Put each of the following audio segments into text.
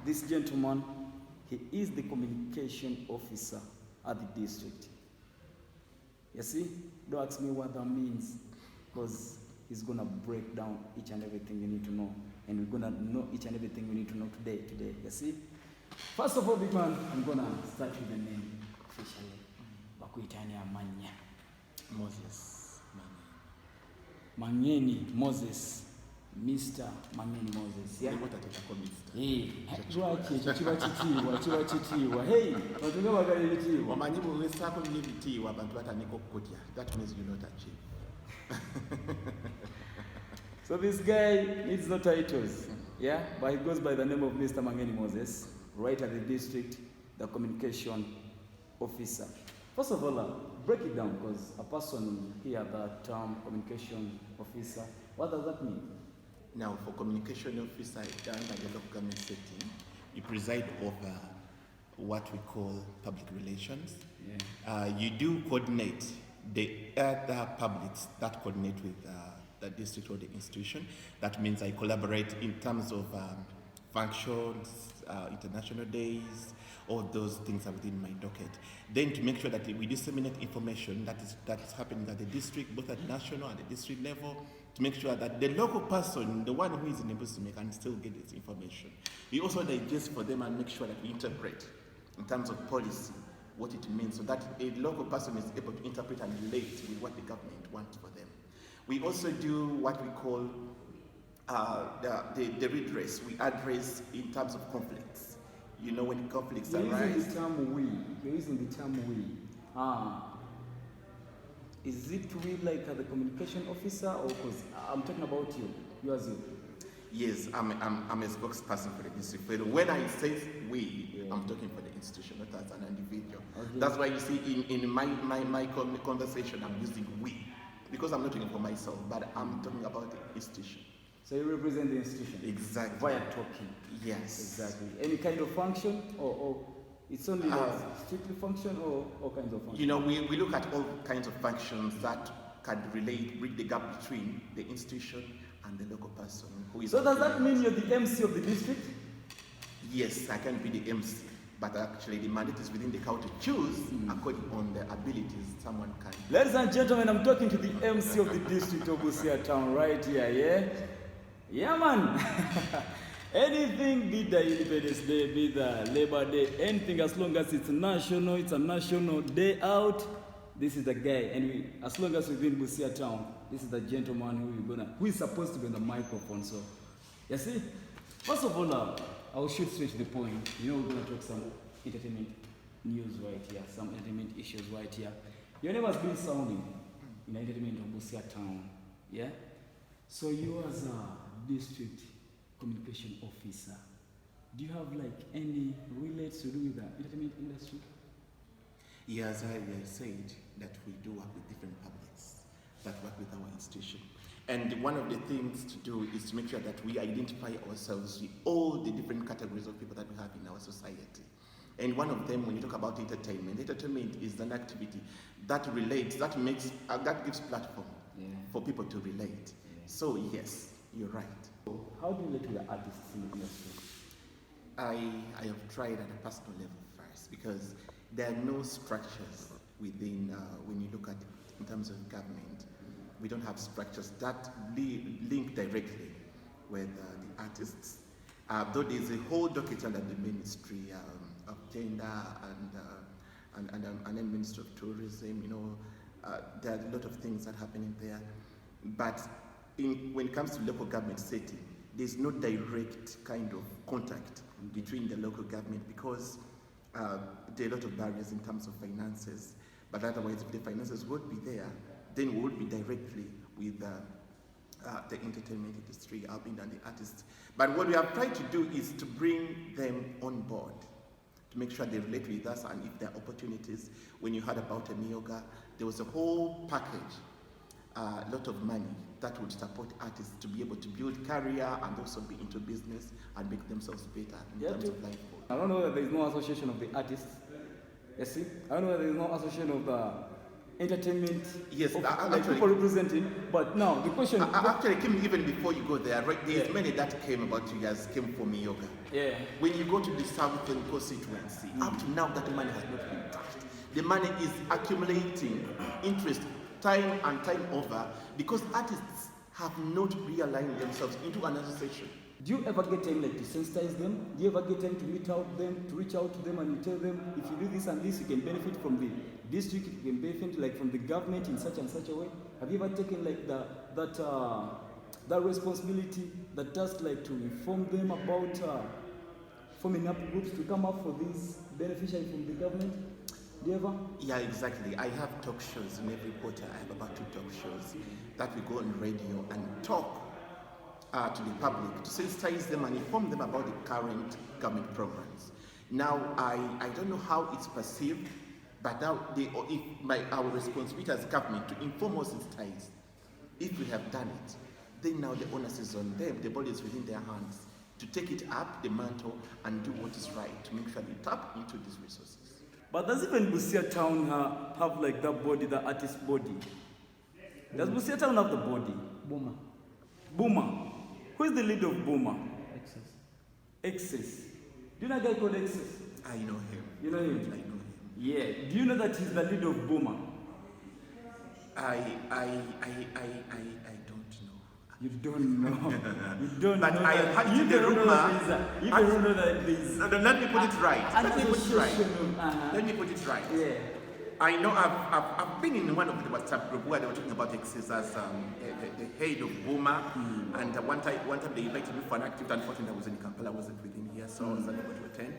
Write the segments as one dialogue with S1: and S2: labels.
S1: this gentleman, he is the communication officer at the district. You see, don't ask me what that means, because he's gonna break down each and everything you need to know, and we're gonna know each and everything we need to know today. You see, first of all, big man, I'm gonna start with the name officially. Bakuitania Manya
S2: Moses.
S1: Mangeni Moses. Mr. Mangeni Moses.
S2: Yeah. What
S1: hey, hey,
S2: that means you not achieve.
S1: So this guy needs no titles, yeah, but he goes by the name of Mr. Mangeni Moses, right at the district, the communication officer. First of all, break it down, because a person hear the term communication officer, what does that mean?
S2: Now, for communication officer under the local government setting, you preside over what we call public relations.
S1: Yeah.
S2: You do coordinate the other publics that coordinate with the district or the institution. That means I collaborate in terms of functions, international days, all those things are within my docket. Then to make sure that we disseminate information that is happening at the district, both at national and the district level, to make sure that the local person, the one who is in the Busia, can still get this information. We also digest for them and make sure that we interpret in terms of policy what it means, so that a local person is able to interpret and relate with what the government wants for them. We also do what we call the redress. We address in terms of conflicts. You know, when conflicts arise.
S1: You're using the term we. Is it we like the communication officer, or because I'm talking about you? You as you.
S2: Yes, I'm a spokesperson for the district. But when I say we, I'm talking for the institution, not as an individual. Okay. That's why you see in my conversation, I'm using we, because I'm not talking for myself, but I'm talking about the institution.
S1: So you represent the institution?
S2: Exactly.
S1: Via talking?
S2: Yes.
S1: Exactly. Any kind of function, or it's only strictly function, or all kinds of functions?
S2: You know, we look at all kinds of functions that can bridge the gap between the institution and the local person who is.
S1: So does that mean you're the MC of the district?
S2: Yes, I can be the MC, but actually the mandate is within the county to choose according on the abilities someone can.
S1: Ladies and gentlemen, I'm talking to the MC of the district of Busia town right here, yeah? Yeah, man. Anything, be the Independence Day, be the Labor Day, anything, as long as it's national, it's a national day out, this is the guy. And as long as we're in Busia town, this is the gentleman who is supposed to be on the microphone. So, you see, first of all, I'll shoot straight to the point. You know, we're going to talk some entertainment news right here, some entertainment issues right here. Your name has been sounding in the entertainment of Busia town, yeah? So you as a district communication officer, do you have like any relates to do with the entertainment industry?
S2: Yes, I said that we do work with different publics that work with our institution. And one of the things to do is to make sure that we identify ourselves with all the different categories of people that we have in our society. And one of them, when you talk about entertainment is an activity that relates, that gives platform for people to relate. Yeah. So yes, you're right.
S1: So how do you relate to the artists in the industry?
S2: I have tried at a personal level first, because there are no structures within, when you look at it in terms of government, we don't have structures that link directly with the artists. Though there's a whole docket under the Ministry of Gender and then Ministry of Tourism, you know, there are a lot of things that happen in there. But when it comes to local government setting, there's no direct kind of contact between the local government, because there are a lot of barriers in terms of finances. But otherwise, if the finances would be there, then we would be directly with the entertainment industry, and the artists. But what we have tried to do is to bring them on board, to make sure they relate with us, and if there are opportunities. When you heard about Emioga, there was a whole package, a lot of money that would support artists to be able to build career and also be into business and make themselves better in terms of life.
S1: I don't know that there is no association of the artists. You see, I don't know that there is no association of the entertainment,
S2: Yes,
S1: like
S2: actually,
S1: people representing. But now the question,
S2: actually, Kim, even before you go there, right, there's many that came about you guys came from yoga.
S1: yeah,
S2: When you go to the Southern constituency, up to now that money has not been touched. The money is accumulating interest time and time over because artists have not realigned themselves into an association.
S1: do you ever get time like to sensitize them? Do you ever get time to reach out to them and you tell them if you do this and this, you can benefit from the district, you can benefit like from the government in such and such a way? Have you ever taken like that responsibility, that task, like to inform them about forming up groups to come up for these beneficiaries from the government? Do you ever?
S2: Yeah, exactly. I have talk shows in every quarter. I have about 2 talk shows that we go on radio and talk to the public to sensitize them and inform them about the current government programs. Now, I don't know how it's perceived, but now our responsibility as government to inform or sensitize. If we have done it, then now the onus is on them. The ball is within their hands to take it up, the mantle, and do what is right to make sure they tap into these resources.
S1: But does even Busia Town have like that body, the artist body? Does Busia Town have the body?
S3: Boomer.
S1: Boomer. Who is the leader of Boomer?
S3: Excess.
S1: Excess. Do you know a guy called Excess?
S2: I know him.
S1: You know him?
S2: I know him.
S1: Yeah. Do you know that he's the leader of Boomer?
S2: I don't know.
S1: You don't know. You don't
S2: But
S1: know.
S2: I
S1: that-
S2: had
S1: you
S2: the
S1: don't know
S2: rumor-
S1: that you don't know that there's
S2: No, let me put it right.
S1: an
S2: Let me put it right.
S1: association of,
S2: Let me put it right.
S1: yeah.
S2: I know I've been in one of the WhatsApp group where they were talking about Excess as the head of Boomer, and one time they invited me for an activity. Unfortunately, I was in Kampala, I wasn't within here, so I was unable to attend.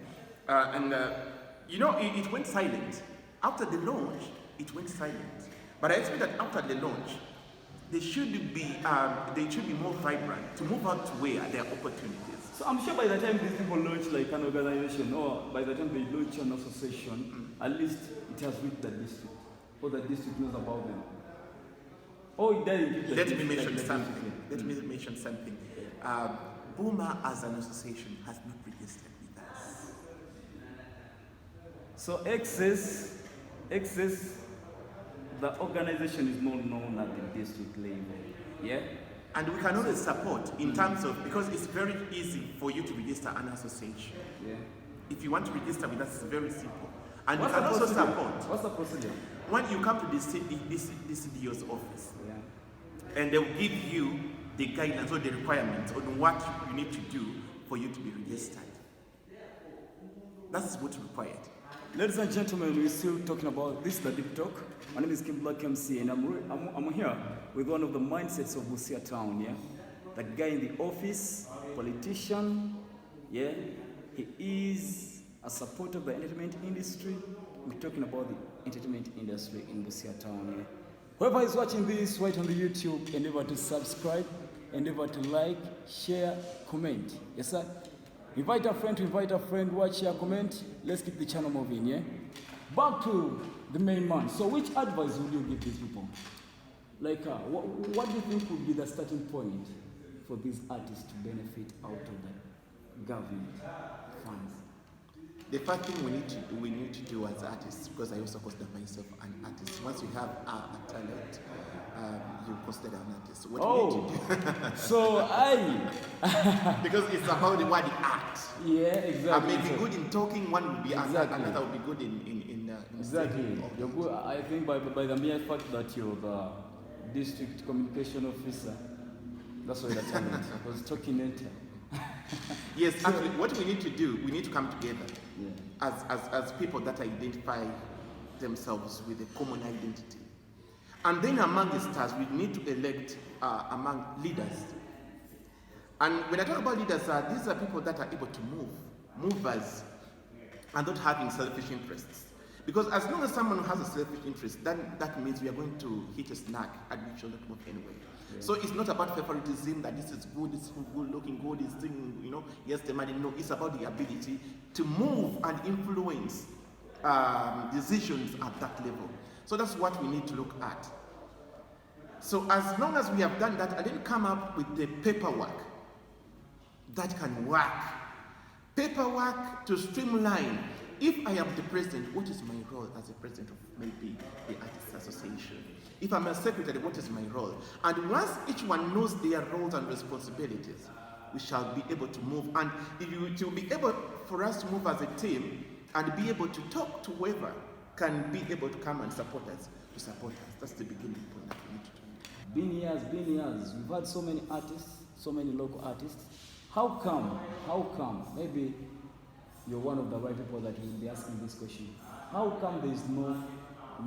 S2: It went silent. After the launch, it went silent. But I expect that after the launch, they should be more vibrant to move out to where there are opportunities.
S1: So I'm sure by the time these people launch like an organization, or by the time they launch an association, at least it has reached the district, or the district knows about them. Oh, it doesn't reach the
S2: Let me
S1: district,
S2: mention
S1: like the
S2: something.
S1: district.
S2: Let me mention something. Boomer as an association has not registered with us.
S1: So Excess, the organization is not known at the district level. Yeah?
S2: And we can always support in terms of, because it's very easy for you to register an association.
S1: Yeah.
S2: If you want to register with us, it's very simple. And
S1: What's
S2: you can
S1: the
S2: also
S1: procedure?
S2: support.
S1: What's the procedure?
S2: When you come to the CDO's office,
S1: Yeah.
S2: and they'll give you the guidelines or the requirements on what you need to do for you to be registered. That's what's required.
S1: Ladies and gentlemen, we're still talking about this, the Deep Talk. My name is Kim Black MC, and I'm here with one of the mindsets of Busia Town, yeah? The guy in the office, politician, yeah? He is a supporter of the entertainment industry. We're talking about the entertainment industry in Busia Town, yeah? Whoever is watching this right on the YouTube, endeavor to subscribe, endeavor to like, share, comment. Yes, sir? Invite a friend, watch, share, comment. Let's keep the channel moving, yeah? Back to the main man. So which advice would you give these people? Like, what do you think would be the starting point for these artists to benefit out of the government funds?
S2: The first thing we need to do as artists, because I also consider myself an artist. Once you have a talent, you consider an artist. What we need to do.
S1: So
S2: because it's about the word act.
S1: Yeah, exactly.
S2: I may be good in talking, one will be
S1: Exactly.
S2: another will be good in
S1: Exactly.
S2: singing.
S1: You're good. I think by the mere fact that you're the district communication officer, that's why the talent was talking enter.
S2: Yes, actually, what we need to do, we need to come together
S1: Yeah.
S2: as people that identify themselves with a common identity. And then among the stars, we need to elect among leaders. And when I talk about leaders, these are people that are able to movers, and not having selfish interests. Because as long as someone has a selfish interest, then that means we are going to hit a snag and we shall not move anywhere. Yeah. So it's not about favoritism, that this is good, this is good looking, good, this thing, yes, the money. No, it's about the ability to move and influence decisions at that level. So that's what we need to look at. So as long as we have done that, and then come up with the paperwork that can work. Paperwork to streamline if I am the president, what is my role as a president of maybe the Artists Association? If I'm a secretary, what is my role? And once each one knows their roles and responsibilities, we shall be able to move. And it will be able for us to move as a team and be able to talk to whoever can be able to come and support us, to support us. That's the beginning point that we need to do.
S1: Been years. We've had so many artists, so many local artists. How come, maybe you're one of the right people that will be asking this question. How come there is no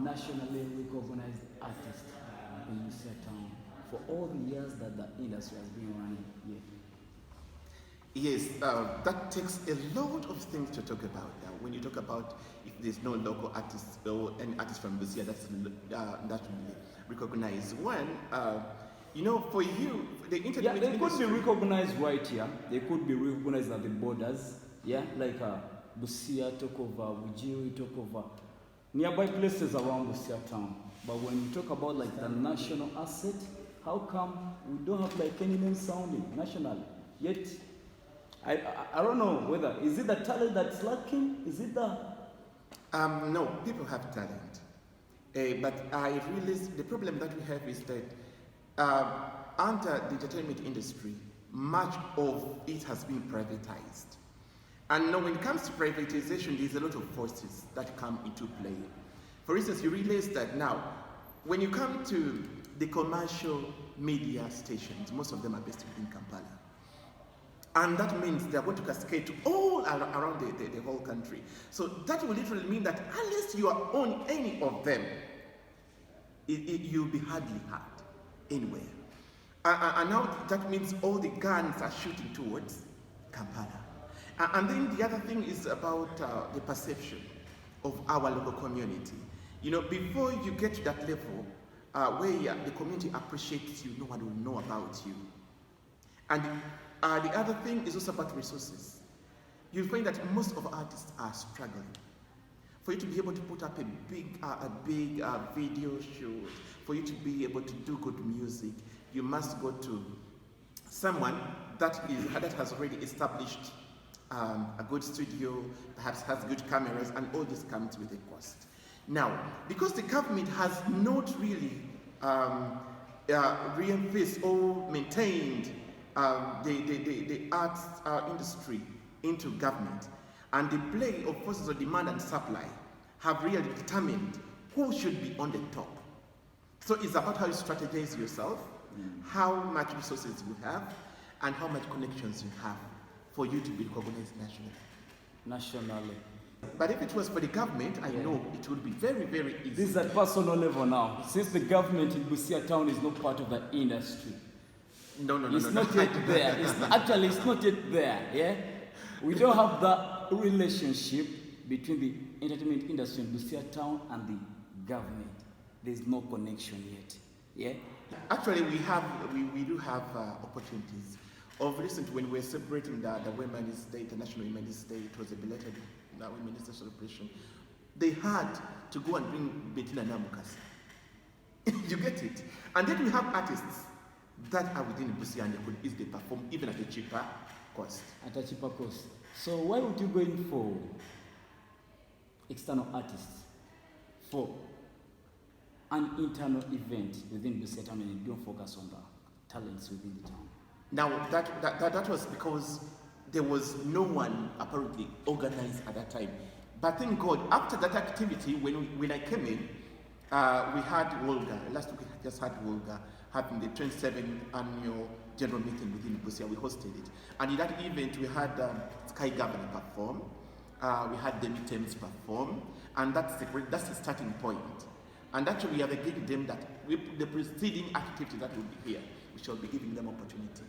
S1: nationally recognized artist in Busia town for all the years that the industry has been running here?
S2: Yes, that takes a lot of things to talk about. When you talk about if there's no local artists or any artist from Busia that's nationally recognized, one, for you, the entertainment
S1: they could be recognized right here. They could be recognized at the borders. Yeah, like Busia, talk over Ujiri, talk over nearby places around Busia town. But when you talk about like the national asset, how come we don't have like any name sounding nationally? Yet, I don't know whether, is it the talent that's lacking? Is it the...
S2: No, people have talent. But I realize the problem that we have is that under the entertainment industry, much of it has been privatized. And now when it comes to privatization, there's a lot of forces that come into play. For instance, you realize that now, when you come to the commercial media stations, most of them are based in Kampala. And that means they're going to cascade to all around the whole country. So that will literally mean that unless you are on any of them, you'll be hardly heard anywhere. And now that means all the guns are shooting towards Kampala. And then the other thing is about the perception of our local community. Before you get to that level where the community appreciates you, no one will know about you. And the other thing is also about resources. You'll find that most of artists are struggling. For you to be able to put up a big video shoot, for you to be able to do good music, you must go to someone that has already established a good studio, perhaps has good cameras, and all this comes with a cost. Now, because the government has not really reinvested or maintained the arts industry into government, and the play of forces of demand and supply have really determined who should be on the top. So it's about how you strategize yourself, how much resources you have, and how much connections you have for you to be recognized nationally. But if it was for the government, I know it would be very, very easy.
S1: This is at personal level now. Since the government in Busia town is not part of the industry.
S2: No.
S1: It's not yet there. It's not yet there. Yeah, we don't have that relationship between the entertainment industry in Busia town and the government. There's no connection yet. Yeah.
S2: Actually, we do have opportunities. Of recent, when we were celebrating the Women's Day, International Women's Day, it was a belated Women's Day celebration. They had to go and bring Bettina Namukasa. You get it? And then we have artists that are within Busia and they could easily perform even at a cheaper cost.
S1: At a cheaper cost. So why would you go in for external artists for an internal event within Busia town and you don't focus on the talents within the town?
S2: Now, that was because there was no one apparently organized at that time. But thank God, after that activity, when I came in, we had Wolga. Last week we just had Wolga having the 27th annual general meeting within Busia. We hosted it. And in that event, we had Sky Governor perform. We had Demi Thames perform. And that's the starting point. And actually, we have agreed with them that the preceding activity that will be here, we shall be giving them opportunities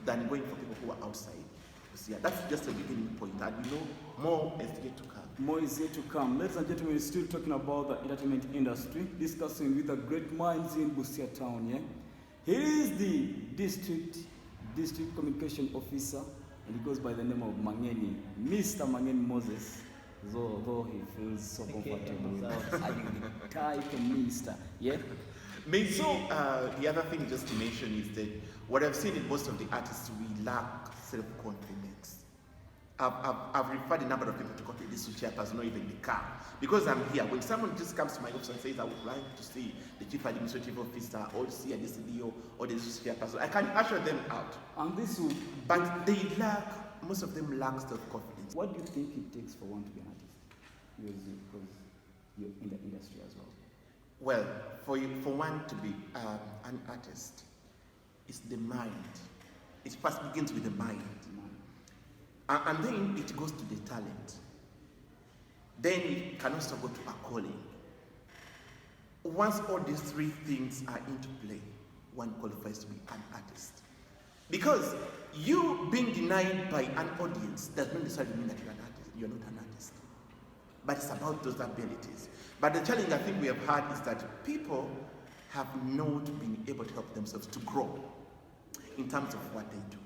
S2: than going for people who are outside. That's just a beginning point, and we know more is yet to come.
S1: More is yet to come. Ladies and gentlemen, we're still talking about the entertainment industry, discussing with the great minds in Busia town. Yeah, here is the district communication officer, and he goes by the name of Mangeni, Mr. Mangeni Moses. Though he feels so comfortable without adding the title minister. Yeah.
S2: Maybe the other thing just to mention is that what I've seen in most of the artists, we lack self-confidence. I've referred a number of people to go to this chairperson, not even the car. Because I'm here, when someone just comes to my office and says, I would like to see the chief administrative officer or to see a DCDO or the chairperson, I can usher them out.
S1: And this will...
S2: But they lack, most of them lack self-confidence.
S1: What do you think it takes for one to be an artist? Because you're in the industry as well.
S2: Well, for one to be an artist, it's the mind. It first begins with the mind. And then it goes to the talent. Then it can also go to a calling. Once all these three things are into play, one qualifies to be an artist. Because you being denied by an audience does not necessarily mean that you're an artist. You're not an artist. But it's about those abilities. But the challenge I think we have had is that people have not been able to help themselves to grow in terms of what they do.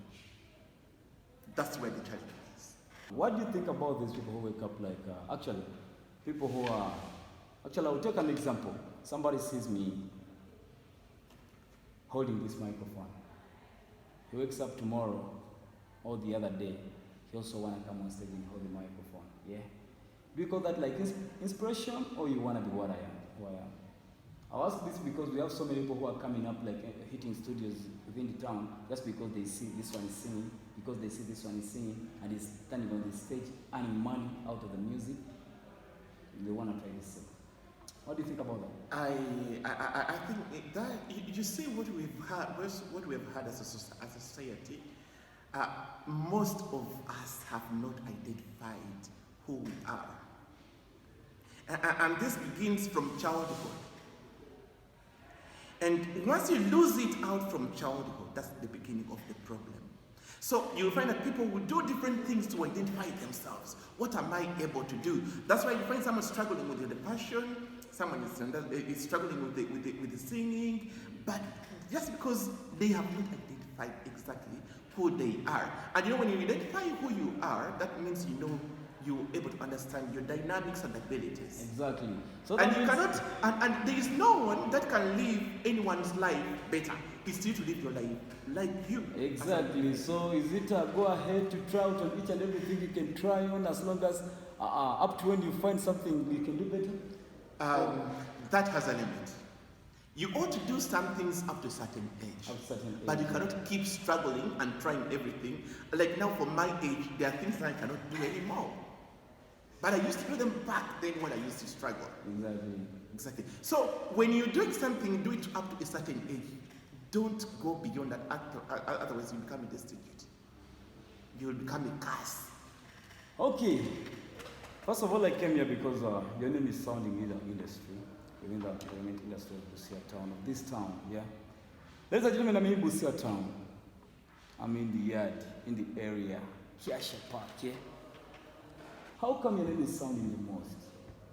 S2: That's where the challenge is.
S1: What do you think about these people who wake up like, people who are, I'll take an example. Somebody sees me holding this microphone. He wakes up tomorrow or the other day, he also want to come on stage and hold the microphone, yeah? Do you call that like inspiration, or you want to be what I am, who I am? I'll ask this because we have so many people who are coming up like hitting studios within the town just because they see this one is singing, because they see this one is singing and is standing on the stage earning money out of the music. They want to try this thing. What do you think about that?
S2: I think that you see what we've had as a society. Most of us have not identified who we are, and this begins from childhood. And once you lose it out from childhood, that's the beginning of the problem. So you'll find that people will do different things to identify themselves. What am I able to do? That's why you find someone struggling with the passion, someone is struggling with the singing, but just because they have not identified exactly who they are. And when you identify who you are, that means you're able to understand your dynamics and abilities.
S1: Exactly. So
S2: and you cannot, and there is no one that can live anyone's life better. It's you to live your life like you.
S1: Exactly. So is it go ahead to try out on each and everything you can try on, as long as up to when you find something you can do better?
S2: That has a limit. You ought to do some things up to a certain age. But you cannot keep struggling and trying everything. Like now for my age, there are things that I cannot do anymore. But I used to do them back then when I used to struggle. Exactly. So when you're doing something, do it up to a certain age. Don't go beyond that. Otherwise you become a destitute. You will become a curse.
S1: Okay. First of all, I came here because your name is sounding in the industry, within the entertainment industry of BUSIA town, of this town, yeah? Ladies and gentlemen, I'm in BUSIA town. I'm in the yard, in the area, Kiasha Park, yeah? How come your name is sounding the most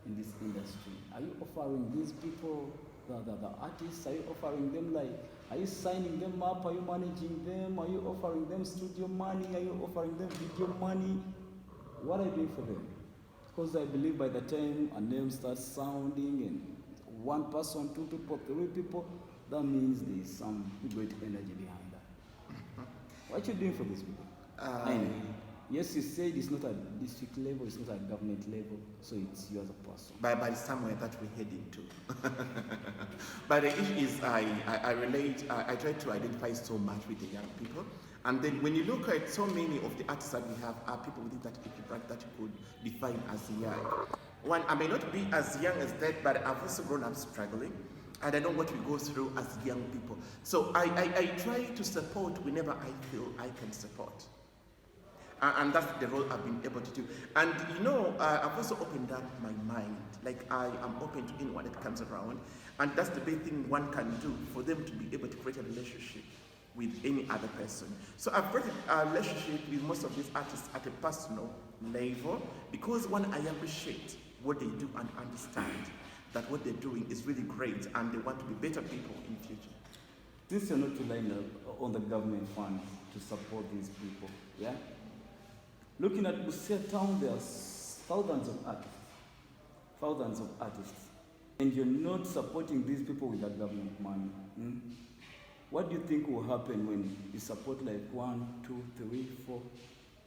S1: in this industry? Are you offering these people, the artists, are you offering them are you signing them up? Are you managing them? Are you offering them studio money? Are you offering them video money? What are you doing for them? Because I believe by the time a name starts sounding and one person, two people, three people, that means there's some great energy behind that. What are you doing for these people? Yes, you said it's not at district level, it's not at government level, so it's you as a person.
S2: By somewhere that we're heading to. But the issue is I try to identify so much with the young people. And then when you look at so many of the artists that we have are people within that age bracket that you could define as young. One, I may not be as young as that, but I've also grown up struggling. And I know what we go through as young people. So I try to support whenever I feel I can support. And that's the role I've been able to do. And I've also opened up my mind. Like I am open to anyone that comes around. And that's the best thing one can do for them to be able to create a relationship with any other person. So I've created a relationship with most of these artists at a personal level because one, I appreciate what they do and understand that what they're doing is really great and they want to be better people in the future.
S1: Since you're not relying on the government funds to support these people, yeah? Looking at BUSIA town, there are thousands of artists. And you're not supporting these people with that government money. What do you think will happen when you support like 1, 2, 3, 4,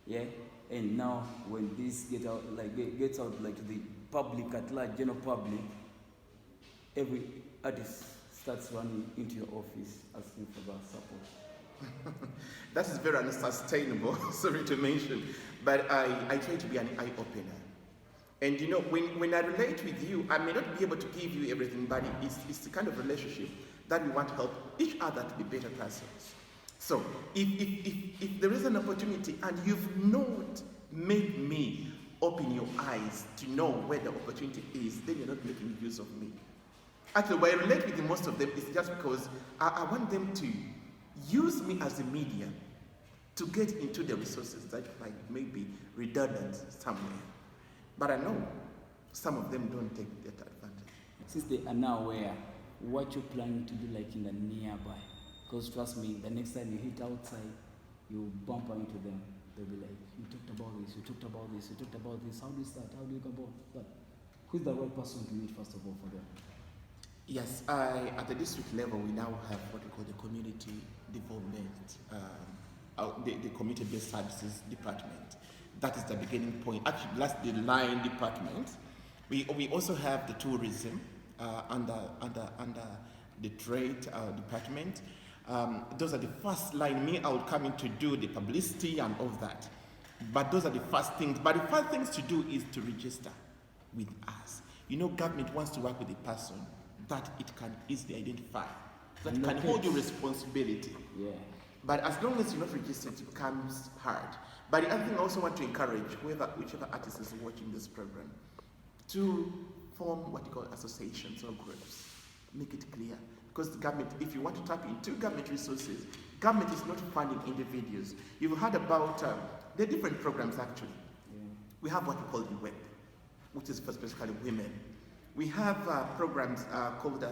S1: yeah? And now when this gets out like to the public at large, general public, every artist starts running into your office asking for that support.
S2: That is very unsustainable, sorry to mention, but I try to be an eye-opener. And you know, when I relate with you, I may not be able to give you everything, but it's the kind of relationship that we want to help each other to be better persons. So if there is an opportunity and you've not made me open your eyes to know where the opportunity is, then you're not making use of me. Actually, why I relate with most of them is just because I want them to use me as a medium to get into the resources that might be redundant somewhere. But I know some of them don't take that advantage.
S1: Since they are now aware, what you're planning to do like in the nearby? Because trust me, the next time you hit outside, you bump into them. They'll be like, you talked about this, you talked about this, you talked about this. How do you start? How do you go about that? Who's the right person to meet first of all for them?
S2: Yes, at the district level, we now have what we call the community development, the community-based services department. That is the beginning point. Actually, that's the line department. We also have the tourism under the trade department. Those are the first line. Me, I would come in to do the publicity and all that. But those are the first things. But the first things to do is to register with us. You know, government wants to work with a person that it can easily identify, that can hold your responsibility.
S1: Yeah.
S2: But as long as you're not registered, it becomes hard. But the other thing I also want to encourage whichever artist is watching this program to form what you call associations or groups. Make it clear. Because the government, if you want to tap into government resources, government is not funding individuals. You've heard about the different programs actually. Yeah. We have what we call the WEP, which is for specifically women. We have programs called,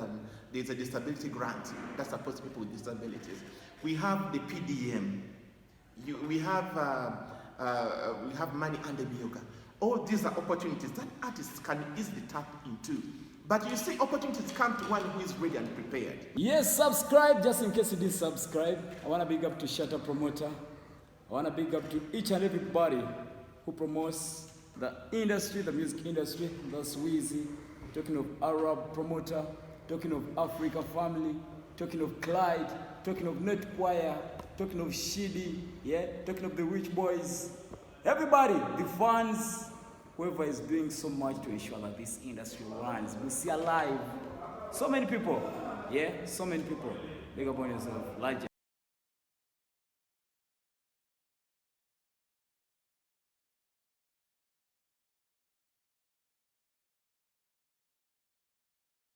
S2: there's a disability grant that supports people with disabilities. We have the PDM. We have money under yoga. All these are opportunities that artists can easily tap into. But you see, opportunities come to one who is ready and prepared.
S1: Yes, subscribe, just in case you didn't subscribe. I want to big up to Shutter Promoter. I want to big up to each and everybody who promotes the industry, the music industry. That's Weezy. Talking of Arab Promoter, talking of Africa Family, talking of Clyde, talking of Net Choir, talking of Shidi, yeah, talking of the Rich Boys. Everybody, the fans, whoever is doing so much to ensure that this industry runs. BUSIA Live. So many people, yeah, so many people. Big up on yourself. Legend.